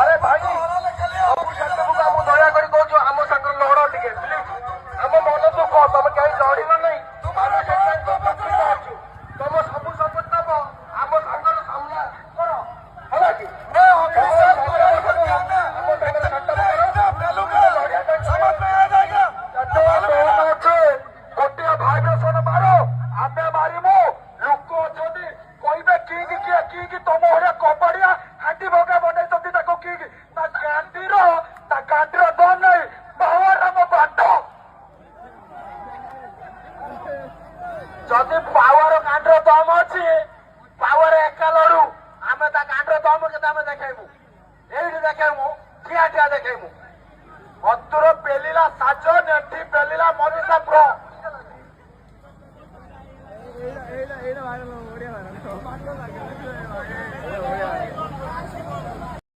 अरे भाई ସବୁ କ୍ଷେତ୍ରକୁ ଆମ ଦୟାକରି କହୁଛୁ ଆମ ସାଙ୍ଗରେ ଲଢ଼ ଟିକେ ପ୍ଲିଜ। ଆମ ମନ ଦୁଃଖ ତମେ କେହି ଲଢ଼ିବ ନାହିଁ। ଆମେ ସେଥିପାଇଁ ପ୍ରସ୍ତୁତ ଅଛୁ। ତମ ସବୁ ସପୋର୍ଟ ଦବ ଆମ ସାଙ୍ଗର ସାମ୍ନା କର ହେଲା କି? ଗୋଟିଏ ଭାଇବ୍ରେସନ ମାର ଆମେ ମାରିବୁ। ଲୋକ ଅଛନ୍ତି କହିବେ କିଙ୍କି କିଏ କିଙ୍କି ତମ ଭଳିଆ କବାଡିଆ ହାଣ୍ଡି ଭଗା ବନେଇଛନ୍ତି ତାକୁ କିଙ୍କି ତା ଗାଣ୍ଡିର ଦମ ନାହିଁ ପାୱାର ଆମ ବାଟ। ଯଦି ପାୱାର ଗାଣ୍ଡିର ଦମ ଅଛି ପାୱାର ଏକା ଲଢୁ ଆମେ ତା ଗାଣ୍ଡିର ଦମ କେତେ ଆମେ ଦେଖେଇବୁ ଏଇଠି ଦେଖେଇବୁ ଠିଆ ଠିଆ ଦେଖେଇବୁ। ଅତୁର ପେଲିଲା ସାଜ ନେଠି ପେଲିଲା ମନୀଷା ପ୍ର